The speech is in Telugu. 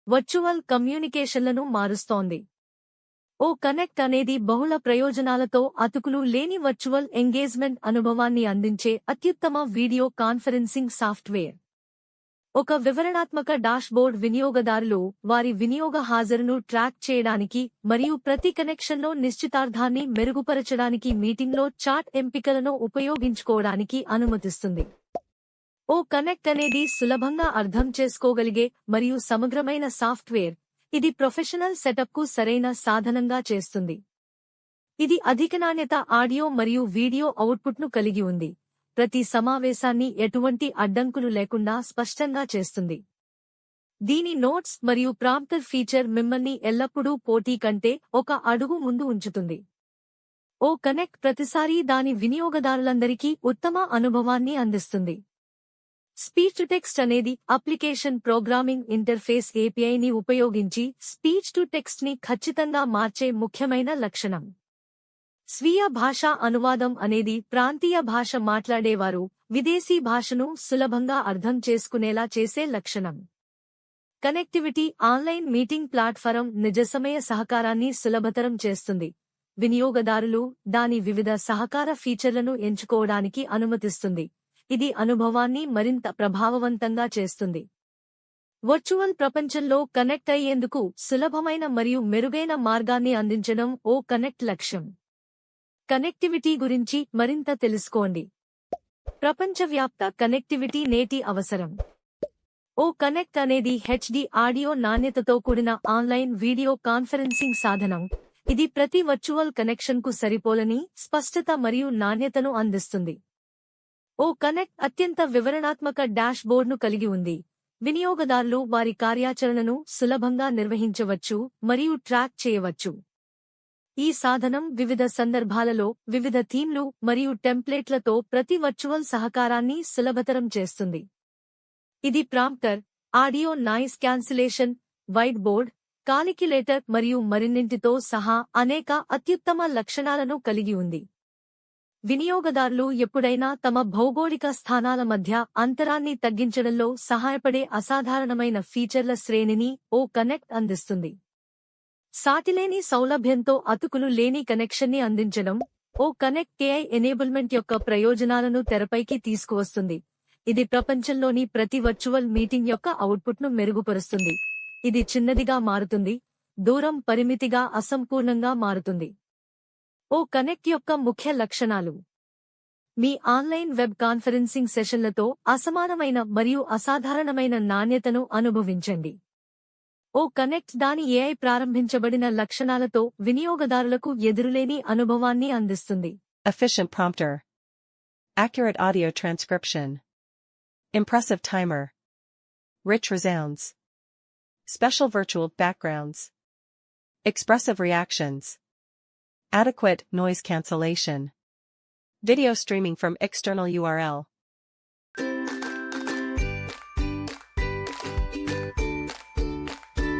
వర్చువల్ కమ్యూనికేషన్లను మారుస్తోంది. ఓ కనెక్ట్ అనేది బహుళ ప్రయోజనాలతో అతుకులు లేని వర్చువల్ ఎంగేజ్మెంట్ అనుభవాన్ని అందించే అత్యుత్తమ వీడియో కాన్ఫరెన్సింగ్ సాఫ్ట్వేర్. ఒక వివరణాత్మక డాష్బోర్డ్ వినియోగదారులు వారి వినియోగ హాజరును ట్రాక్ చేయడానికి మరియు ప్రతి కనెక్షన్లో నిశ్చితార్థాన్ని మెరుగుపరచడానికి మీటింగ్లో చాట్ ఎంపికలను ఉపయోగించుకోవడానికి అనుమతిస్తుంది. ఓ కనెక్ట్ అనేది సులభంగా అర్థం చేసుకోగలిగే మరియు సమగ్రమైన సాఫ్ట్వేర్. ఇది ప్రొఫెషనల్ సెటప్కు సరైన సాధనంగా చేస్తుంది. ఇది అధిక నాణ్యత ఆడియో మరియు వీడియో అవుట్పుట్ను కలిగి ఉంది. ప్రతి సమావేశాన్ని ఎటువంటి అడ్డంకులు లేకుండా స్పష్టంగా చేస్తుంది. దీని నోట్స్ మరియు ప్రాంప్టర్ ఫీచర్ మిమ్మల్ని ఎల్లప్పుడూ పోటీ కంటే ఒక అడుగు ముందు ఉంచుతుంది. ఓ కనెక్ట్ ప్రతిసారీ దాని వినియోగదారులందరికీ ఉత్తమ అనుభవాన్ని అందిస్తుంది. స్పీచ్ టు టెక్స్ట్ అనేది అప్లికేషన్ ప్రోగ్రామింగ్ ఇంటర్ఫేస్ ఏపీఐని ఉపయోగించి స్పీచ్ టు టెక్స్ట్ ని ఖచ్చితంగా మార్చే ముఖ్యమైన లక్షణం. స్వీయ భాషా అనువాదం అనేది ప్రాంతీయ భాష మాట్లాడేవారు విదేశీ భాషను సులభంగా అర్థం చేసుకునేలా చేసే లక్షణం. కనెక్టివిటీ ఆన్లైన్ మీటింగ్ ప్లాట్ఫారం నిజసమయ సహకారాన్ని సులభతరం చేస్తుంది. వినియోగదారులు దాని వివిధ సహకార ఫీచర్లను ఎంచుకోవడానికి అనుమతిస్తుంది. ఇది అనుభవాన్ని మరింత ప్రభావవంతంగా చేస్తుంది. వర్చువల్ ప్రపంచంలో కనెక్ట్ అయ్యేందుకు సులభమైన మరియు మెరుగైన మార్గాన్ని అందించడం ఓ కనెక్ట్ లక్ష్యం. కనెక్టివిటీ గురించి మరింత తెలుసుకోండి. ప్రపంచవ్యాప్త కనెక్టివిటీ నేటి అవసరం. ఓ కనెక్ట్ అనేది హెచ్డి ఆడియో నాణ్యతతో కూడిన ఆన్లైన్ వీడియో కాన్ఫరెన్సింగ్ సాధనం. ఇది ప్రతి వర్చువల్ కనెక్షన్కు సరిపోలని స్పష్టత మరియు నాణ్యతను అందిస్తుంది. ఓ కనెక్ట్ అత్యంత వివరణాత్మక డాష్ బోర్డ్ను కలిగి ఉంది. వినియోగదారులు వారి కార్యాచరణను సులభంగా నిర్వహించవచ్చు మరియు ట్రాక్ చేయవచ్చు. ఈ సాధనం వివిధ సందర్భాలలో వివిధ థీమ్లు మరియు టెంప్లేట్లతో ప్రతి వర్చువల్ సహకారాన్ని సులభతరం చేస్తుంది. ఇది prompter, audio noise cancellation, white board, calculator మరియు మరిన్నింటితో సహా అనేక అత్యుత్తమ లక్షణాలను కలిగి ఉంది. వినియోగదారులు ఎప్పుడైనా తమ భౌగోళిక స్థానాల మధ్య అంతరాన్ని తగ్గించడంలో సహాయపడే అసాధారణమైన ఫీచర్ల శ్రేణిని ఓ కనెక్ట్ అందిస్తుంది. సాటిలేని సౌలభ్యంతో అతుకులు లేని కనెక్షన్ని అందించడం ఓ కనెక్ట్ ఏఐ ఎనేబుల్మెంట్ యొక్క ప్రయోజనాలను తెరపైకి తీసుకువస్తుంది. ఇది ప్రపంచంలోని ప్రతి వర్చువల్ మీటింగ్ యొక్క అవుట్పుట్ను మెరుగుపరుస్తుంది. ఇది చిన్నదిగా మారుతుంది, దూరం పరిమితిగా అసంపూర్ణంగా మారుతుంది. ఓ కనెక్ట్ యొక్క ముఖ్య లక్షణాలు. మీ ఆన్లైన్ వెబ్ కాన్ఫరెన్సింగ్ సెషన్లతో అసమానమైన మరియు అసాధారణమైన నాణ్యతను అనుభవించండి. ఓ కనెక్ట్ దాని ఏఐ ప్రారంభించబడిన లక్షణాలతో వినియోగదారులకు ఎదురులేని అనుభవాన్ని అందిస్తుంది. Efficient prompter. Accurate audio transcription. Impressive timer. Rich resounds. Special virtual backgrounds. Expressive reactions. Adequate noise cancellation. Video streaming from external URL.